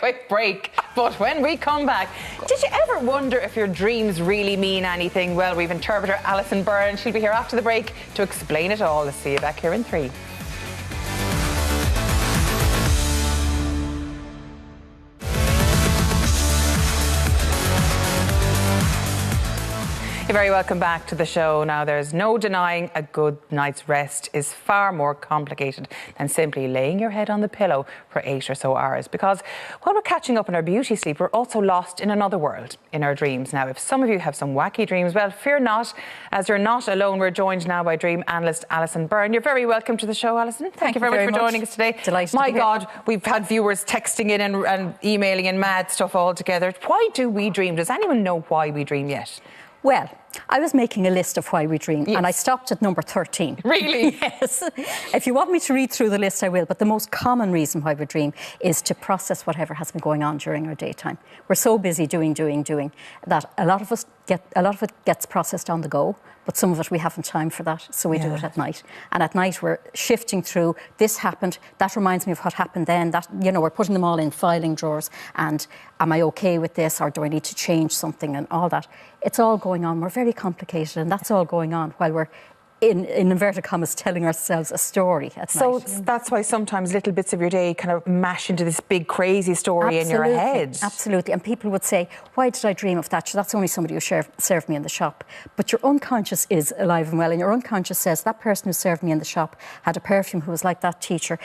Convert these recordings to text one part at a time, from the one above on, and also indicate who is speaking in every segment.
Speaker 1: Quick break, but when we come back, did you ever wonder if your dreams really mean anything? Well, we've interpreter Alison Byrne. She'll be here after the break to explain it all. Let's see you back here in 3. You're very welcome back to the show. Now, there's no denying a good night's rest is far more complicated than simply laying your head on the pillow for 8 or so hours, because while we're catching up on our beauty sleep, we're also lost in another world, in our dreams. Now, if some of you have some wacky dreams, well, fear not, as you're not alone. We're joined now by dream analyst Alison Byrne. You're very welcome to the show, Alison. Thank you very much for joining us today.
Speaker 2: Delighted
Speaker 1: My
Speaker 2: to be here.
Speaker 1: God, we've had viewers texting in and emailing and mad stuff all together. Why do we dream? Does anyone know why we dream yet?
Speaker 2: Well, I was making a list of why we dream,
Speaker 1: yes.
Speaker 2: and I stopped at number 13.
Speaker 1: Really?
Speaker 2: Yes. If you want me to read through the list, I will, but the most common reason why we dream is to process whatever has been going on during our daytime. We're so busy doing, that a lot of it gets processed on the go, but some of it we haven't time for that, so we do it at night. And at night we're shifting through, this happened, that reminds me of what happened then, that, you know, we're putting them all in filing drawers, and am I okay with this, or do I need to change something, and all that. It's all going on. We're very complicated, and that's all going on while we're, in inverted commas, telling ourselves a story at night.
Speaker 1: So that's why sometimes little bits of your day kind of mash into this big crazy story in your head.
Speaker 2: Absolutely. And people would say, why did I dream of that? So that's only somebody who served me in the shop. But your unconscious is alive and well, and your unconscious says, that person who served me in the shop had a perfume who was like that teacher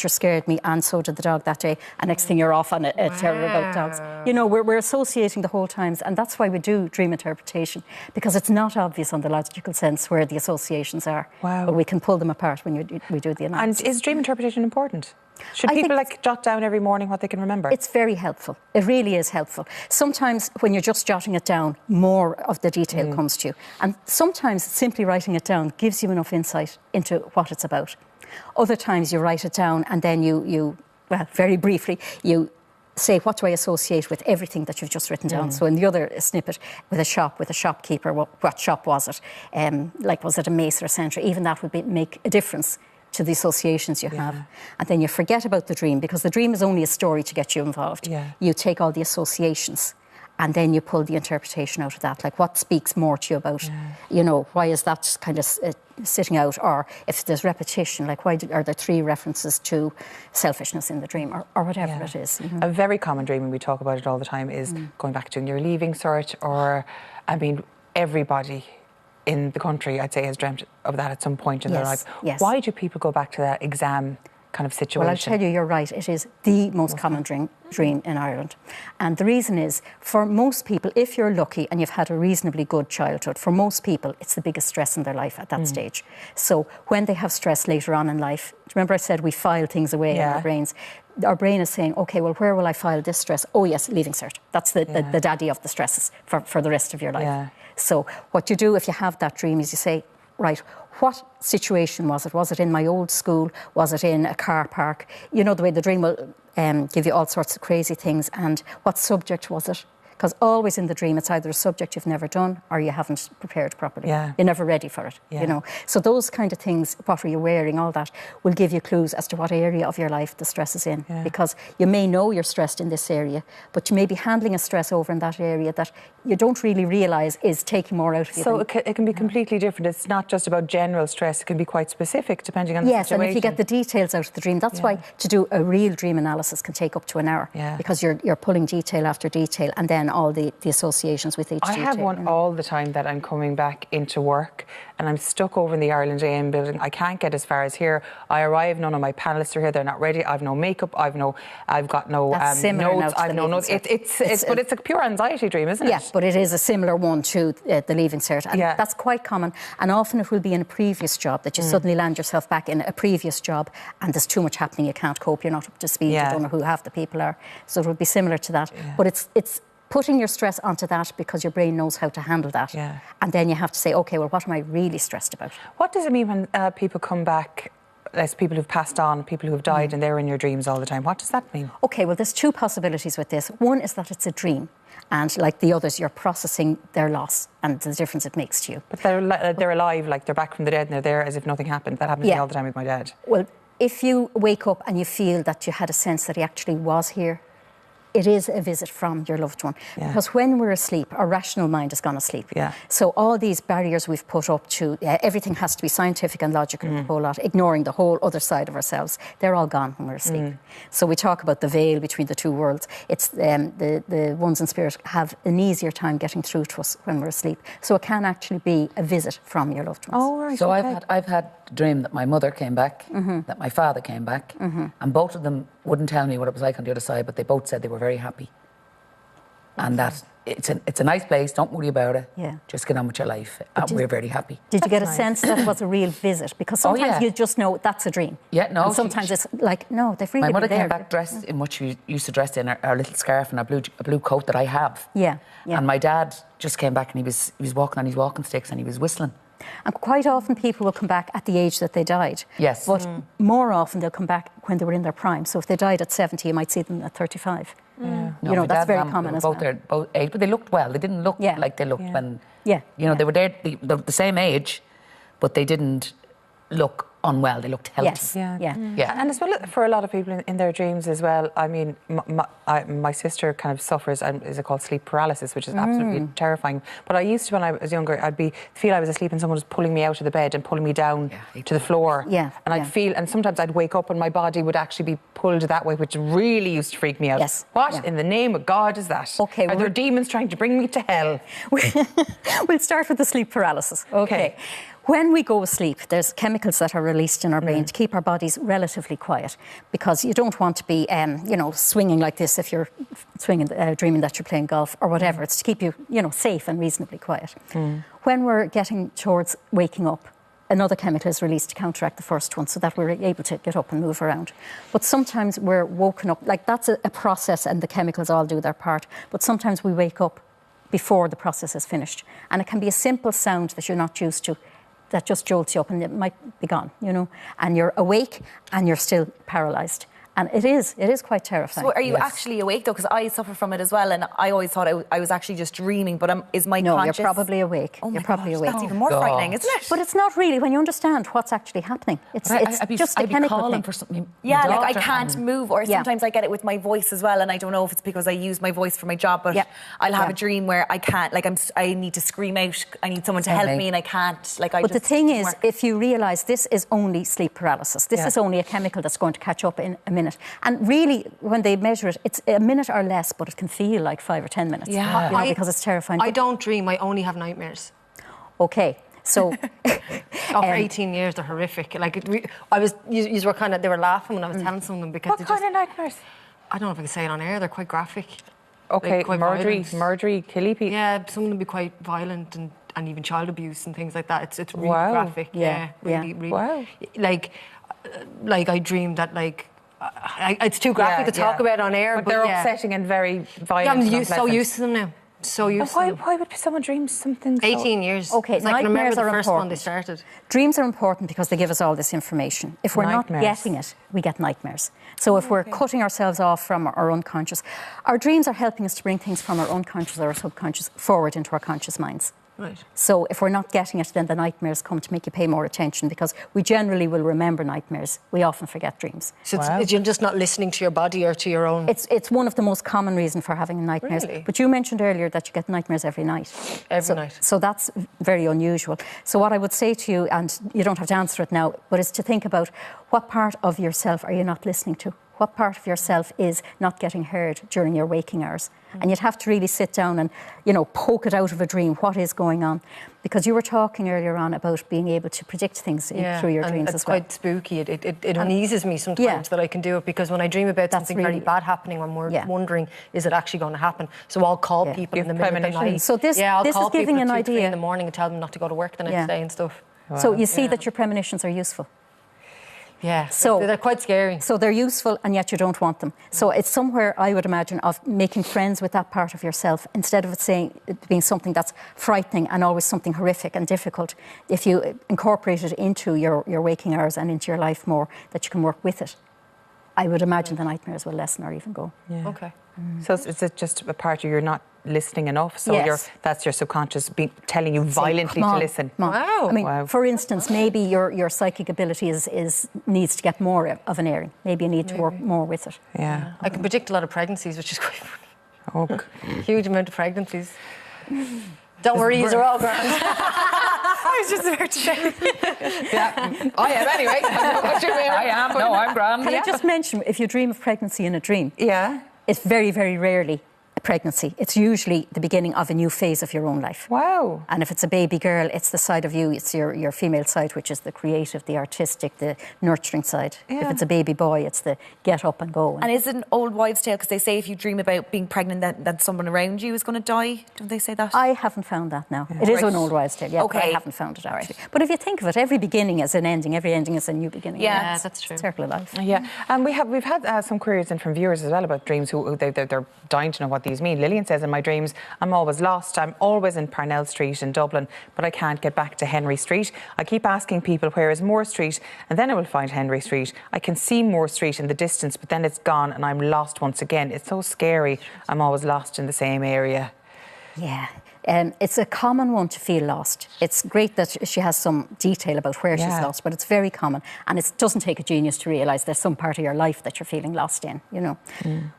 Speaker 2: scared me, and so did the dog that day, and next thing you're off on a terror about dogs. You know, we're associating the whole times, and that's why we do dream interpretation, because it's not obvious on the logical sense where the associations are.
Speaker 1: Wow.
Speaker 2: But we can pull them apart when we do the analysis.
Speaker 1: And is dream interpretation important? Should people jot down every morning what they can remember?
Speaker 2: It's very helpful. It really is helpful. Sometimes when you're just jotting it down, more of the detail comes to you. And sometimes simply writing it down gives you enough insight into what it's about. Other times you write it down and then you very briefly, you say, what do I associate with everything that you've just written down? So in the other snippet, with a shopkeeper, what shop was it? Like, was it a Mace or a Centre? Even that would make a difference to the associations you have. And then you forget about the dream, because the dream is only a story to get you involved. You take all the associations, and then you pull the interpretation out of that. Like, what speaks more to you about, you know, why is that kind of sitting out? Or if there's repetition, like, why are there 3 references to selfishness in the dream, or whatever it is.
Speaker 1: A very common dream, and we talk about it all the time, is going back to your leaving cert, or, I mean, everybody in the country, I'd say, has dreamt of that at some point in their life. Why do people go back to that exam kind of situation?
Speaker 2: Well, I'll tell you, you're right. It is the most common dream in Ireland. And the reason is, for most people, if you're lucky and you've had a reasonably good childhood, for most people, it's the biggest stress in their life at that stage. So when they have stress later on in life, remember I said we file things away in our brains. Our brain is saying, OK, well, where will I file this stress? Oh, yes, leaving cert. That's the daddy of the stresses for the rest of your life. So what you do if you have that dream is you say, right, what situation was it? Was it in my old school? Was it in a car park? You know, the way the dream will give you all sorts of crazy things. And what subject was it? Because always in the dream, it's either a subject you've never done or you haven't prepared properly. You're never ready for it, you know. So those kind of things, what are you wearing, all that, will give you clues as to what area of your life the stress is in. Because you may know you're stressed in this area, but you may be handling a stress over in that area that you don't really realise is taking more out of you.
Speaker 1: So it can be completely different. It's not just about general stress. It can be quite specific depending on the situation.
Speaker 2: Yes, and if you get the details out of the dream, that's why to do a real dream analysis can take up to an hour. Because you're pulling detail after detail, and then all the associations with each detail.
Speaker 1: I have one all the time that I'm coming back into work and I'm stuck over in the Ireland AM building. I can't get as far as here. I arrive, none of my panellists are here, they're not ready. I've no makeup, I've got no notes, I've no notes. But it's a pure anxiety dream, isn't it?
Speaker 2: Yeah, but it is a similar one to the leaving cert, and that's quite common. And often it will be in a previous job that you suddenly land yourself back in a previous job, and there's too much happening, you can't cope, you're not up to speed, you don't know who half the people are. So it would be similar to that. But it's putting your stress onto that because your brain knows how to handle that. And then you have to say, OK, well, what am I really stressed about?
Speaker 1: What does it mean when people come back, as people who've passed on, people who've died, and they're in your dreams all the time? What does that mean? OK, well, there's 2 possibilities with this. One is that it's a dream. And like the others, you're processing their loss and the difference it makes to you. But they're alive, like they're back from the dead and they're there as if nothing happened. That happens to me all the time with my dad.
Speaker 2: Well, if you wake up and you feel that you had a sense that he actually was here, it is a visit from your loved one.
Speaker 1: Yeah.
Speaker 2: Because when we're asleep, our rational mind has gone asleep.
Speaker 1: Yeah.
Speaker 2: So all these barriers we've put up to, everything has to be scientific and logical, a whole lot, ignoring the whole other side of ourselves, they're all gone when we're asleep. So we talk about the veil between the two worlds. It's the ones in spirit have an easier time getting through to us when we're asleep. So it can actually be a visit from your loved ones.
Speaker 1: Oh, right.
Speaker 3: So
Speaker 1: okay.
Speaker 3: I've had a dream that my mother came back, that my father came back, and both of them wouldn't tell me what it was like on the other side, but they both said they were very happy. And that it's a nice place, don't worry about it.
Speaker 2: Yeah.
Speaker 3: Just get on with your life. We're very happy.
Speaker 2: Did you get a
Speaker 1: nice.
Speaker 2: sense that it was a real visit? Because sometimes you just know that's a dream.
Speaker 3: Yeah, no.
Speaker 2: And sometimes it's like, no, they've really
Speaker 3: My mother
Speaker 2: been there.
Speaker 3: came back dressed in what she used to dress in, her little scarf and a blue coat that I have.
Speaker 2: Yeah, yeah.
Speaker 3: And my dad just came back and he was walking on his walking sticks and he was whistling.
Speaker 2: And quite often people will come back at the age that they died.
Speaker 3: Yes.
Speaker 2: But more often they'll come back when they were in their prime. So if they died at 70, you might see them at 35.
Speaker 3: No,
Speaker 2: You know,
Speaker 3: my
Speaker 2: that's
Speaker 3: dad,
Speaker 2: very
Speaker 3: Mum,
Speaker 2: common
Speaker 3: were
Speaker 2: as
Speaker 3: both
Speaker 2: well.
Speaker 3: both age, but they looked well. They didn't look
Speaker 2: Yeah.
Speaker 3: like they looked when,
Speaker 2: Yeah.
Speaker 3: they were there, the same age, but they didn't look unwell. They looked healthy.
Speaker 2: Yes.
Speaker 1: Yeah.
Speaker 2: Yeah.
Speaker 3: Yeah.
Speaker 1: And as well, for a lot of people in their dreams as well, I mean, my sister kind of suffers, is it called sleep paralysis, which is absolutely terrifying. But I used to, when I was younger, feel I was asleep and someone was pulling me out of the bed and pulling me down to the floor.
Speaker 2: Yeah,
Speaker 1: And I'd feel, and sometimes I'd wake up and my body would actually be pulled that way, which really used to freak me out.
Speaker 2: Yes.
Speaker 1: What in the name of God is that?
Speaker 2: Okay,
Speaker 1: Are there demons trying to bring me to hell?
Speaker 2: We'll start with the sleep paralysis. Okay. When we go asleep, there's chemicals that are released in our brain to keep our bodies relatively quiet, because you don't want to be, swinging like this if you're dreaming that you're playing golf or whatever. It's to keep you, safe and reasonably quiet. When we're getting towards waking up, another chemical is released to counteract the first one so that we're able to get up and move around. But sometimes we're woken up, like that's a process and the chemicals all do their part, but sometimes we wake up before the process is finished. And it can be a simple sound that you're not used to that just jolts you up and it might be gone, and you're awake and you're still paralysed. And it is quite terrifying.
Speaker 4: So are you actually awake though? Because I suffer from it as well, and I always thought I was actually just dreaming. But is my conscious?
Speaker 2: You're probably awake.
Speaker 4: Oh my
Speaker 2: you're probably
Speaker 4: gosh,
Speaker 2: awake.
Speaker 4: that's even more frightening, isn't it?
Speaker 2: But it's not really when you understand what's actually happening. It's just a chemical
Speaker 3: calling
Speaker 2: thing.
Speaker 3: for something.
Speaker 4: Yeah, like I can't move, or
Speaker 2: Yeah.
Speaker 4: sometimes I get it with my voice as well, and I don't know if it's because I use my voice for my job, but I'll have a dream where I can't, like I need to scream out, I need someone to help me, and I can't.
Speaker 2: But the thing is, if you realise this is only sleep paralysis, this is only a chemical that's going to catch up in a minute, and really, when they measure it, it's a minute or less, but it can feel like 5 or 10 minutes.
Speaker 4: Yeah.
Speaker 2: Because it's terrifying.
Speaker 5: I don't dream. I only have nightmares.
Speaker 2: Okay, so
Speaker 5: For 18 years, they're horrific. Like you were they were laughing when I was telling some of them because
Speaker 1: What kind of nightmares?
Speaker 5: I don't know if I can say it on air. They're quite graphic.
Speaker 1: Okay,
Speaker 5: Like, quite
Speaker 1: murdery, killy people.
Speaker 5: Yeah, some of them be quite violent and even child abuse and things like that. It's really
Speaker 1: Wow.
Speaker 5: graphic.
Speaker 2: Yeah,
Speaker 5: really,
Speaker 2: yeah.
Speaker 5: really.
Speaker 1: Wow.
Speaker 5: Like I dreamed that it's too graphic to talk about on air.
Speaker 1: But they're upsetting and very
Speaker 5: Yeah,
Speaker 1: violent.
Speaker 5: I'm
Speaker 1: and
Speaker 5: so
Speaker 1: unpleasant.
Speaker 5: used to them now. So used to them.
Speaker 1: Why would someone dream something so...
Speaker 5: 18 years.
Speaker 2: Okay,
Speaker 5: I can remember
Speaker 2: nightmares
Speaker 5: the
Speaker 2: are
Speaker 5: first one they
Speaker 2: important.
Speaker 5: started.
Speaker 2: dreams are important because they give us all this information. If we're not
Speaker 1: Nightmares.
Speaker 2: getting it, we get nightmares. So if we're cutting ourselves off from our unconscious, our dreams are helping us to bring things from our unconscious or our subconscious forward into our conscious minds.
Speaker 5: Right.
Speaker 2: So if we're not getting it, then the nightmares come to make you pay more attention, because we generally will remember nightmares. We often forget dreams.
Speaker 5: So you're just not listening to your body or to your own...
Speaker 2: It's one of the most common reasons for having nightmares.
Speaker 5: Really?
Speaker 2: But you mentioned earlier that you get nightmares every night.
Speaker 5: Every night.
Speaker 2: So that's very unusual. So what I would say to you, and you don't have to answer it now, but is to think about what part of yourself are you not listening to? What part of yourself is not getting heard during your waking hours? And you'd have to really sit down and, poke it out of a dream. What is going on? Because you were talking earlier on about being able to predict things through your dreams as well.
Speaker 5: It's quite spooky. It uneases me sometimes that I can do it, because when I dream about something very bad happening, I'm wondering, is it actually going to happen? So I'll call people in the middle of the night.
Speaker 2: So this
Speaker 5: I'll
Speaker 2: is
Speaker 5: call
Speaker 2: giving
Speaker 5: people
Speaker 2: an
Speaker 5: at 2, 3
Speaker 2: idea
Speaker 5: in the morning and tell them not to go to work the next day and stuff.
Speaker 1: Wow.
Speaker 2: So you see that your premonitions are useful.
Speaker 5: Yeah,
Speaker 2: So
Speaker 5: they're quite scary.
Speaker 2: So they're useful, and yet you don't want them. So it's somewhere, I would imagine, of making friends with that part of yourself, instead of it being something that's frightening and always something horrific and difficult. If you incorporate it into your waking hours and into your life more, that you can work with it, I would imagine the nightmares will lessen or even go.
Speaker 1: Yeah.
Speaker 5: Okay.
Speaker 1: So is it just a part of you're not listening enough. So that's your subconscious telling you violently to listen.
Speaker 5: Wow.
Speaker 2: I mean, for instance, maybe your psychic ability needs to get more of an airing. Maybe you need to work more with it.
Speaker 1: Yeah.
Speaker 5: I can predict a lot of pregnancies, which is quite funny.
Speaker 1: Oh.
Speaker 5: Huge amount of pregnancies. Don't worry, these are all grand.
Speaker 4: I was just about to say.
Speaker 3: Yeah, I am anyway. I am. No, I'm grand.
Speaker 2: Can I just mention, if you dream of pregnancy in a dream, it's very, very rarely a pregnancy. It's usually the beginning of a new phase of your own life.
Speaker 1: Wow.
Speaker 2: And if it's a baby girl, it's the side of you, it's your female side, which is the creative, the artistic, the nurturing side. If it's a baby boy, it's the get up and go.
Speaker 4: And is it an old wives' tale? Because they say if you dream about being pregnant, that someone around you is going to die. Don't they say that?
Speaker 2: I haven't found that now. It is an old wives' tale, but I haven't found it actually. But if you think of it, every beginning is an ending. Every ending is a new beginning.
Speaker 5: Yeah, that's true.
Speaker 2: Circle of life.
Speaker 1: Yeah, and we've had some queries in from viewers as well about dreams who they're dying to know what these mean. Lillian says, in my dreams, I'm always lost. I'm always in Parnell Street in Dublin, but I can't get back to Henry Street. I keep asking people, where is Moore Street? And then I will find Henry Street. I can see Moore Street in the distance, but then it's gone and I'm lost once again. It's so scary. I'm always lost in the same area.
Speaker 2: Yeah. It's a common one to feel lost. It's great that she has some detail about where she's lost, but it's very common. And it doesn't take a genius to realise there's some part of your life that you're feeling lost in, you know.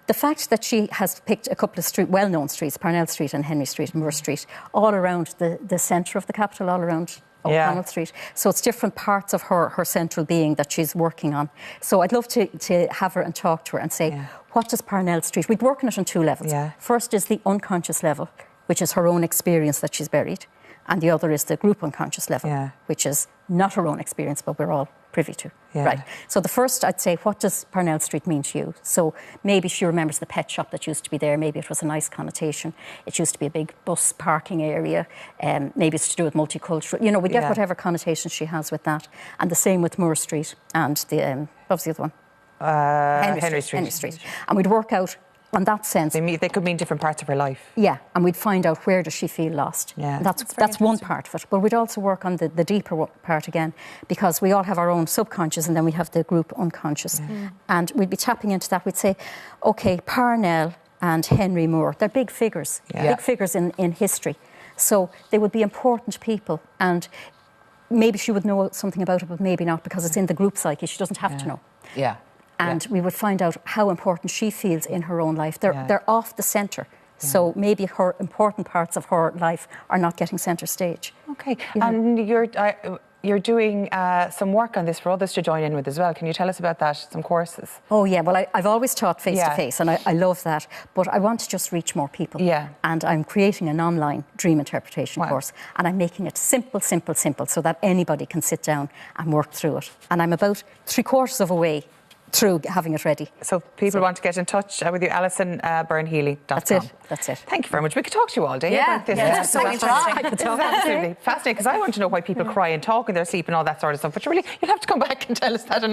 Speaker 2: The fact that she has picked a couple of well-known streets, Parnell Street and Henry Street and Moore Street, all around the centre of the capital, all around O'Connell Street. So it's different parts of her central being that she's working on. So I'd love to have her and talk to her and say, what does Parnell Street... We'd work on it on two levels. First is the unconscious level, which is her own experience that she's buried. And the other is the group unconscious level, which is not her own experience, but we're all privy to. Right. So the first, I'd say, what does Parnell Street mean to you? So maybe she remembers the pet shop that used to be there. Maybe it was a nice connotation. It used to be a big bus parking area. Maybe it's to do with multicultural. You know, we get whatever connotation she has with that. And the same with Moore Street and the, what was the other one? Henry Street. And we'd work out on that sense.
Speaker 1: They could mean different parts of her life.
Speaker 2: Yeah, and we'd find out where does she feel lost.
Speaker 1: Yeah.
Speaker 2: That's one part of it. But we'd also work on the deeper part again, because we all have our own subconscious and then we have the group unconscious. And we'd be tapping into that. We'd say, OK, Parnell and Henry Moore, they're big figures, big figures in history. So they would be important people. And maybe she would know something about it, but maybe not, because it's in the group psyche. She doesn't have to know. And we would find out how important she feels in her own life. They're off the centre. So maybe her important parts of her life are not getting centre stage.
Speaker 1: OK. And you're doing some work on this for others to join in with as well. Can you tell us about that, some courses?
Speaker 2: Oh, yeah. Well, I've always taught face-to-face, and I love that. But I want to just reach more people. And I'm creating an online dream interpretation course. And I'm making it simple, so that anybody can sit down and work through it. And I'm about 3/4 of a way through having it ready.
Speaker 1: So people want to get in touch with you, Alison, burnhealy.com.
Speaker 2: That's it.
Speaker 1: Thank you very much. We could talk to you all day about this.
Speaker 4: It's so interesting.
Speaker 1: This is absolutely fascinating, because I want to know why people cry and talk in their sleep and all that sort of stuff. But really, you'll have to come back and tell us that.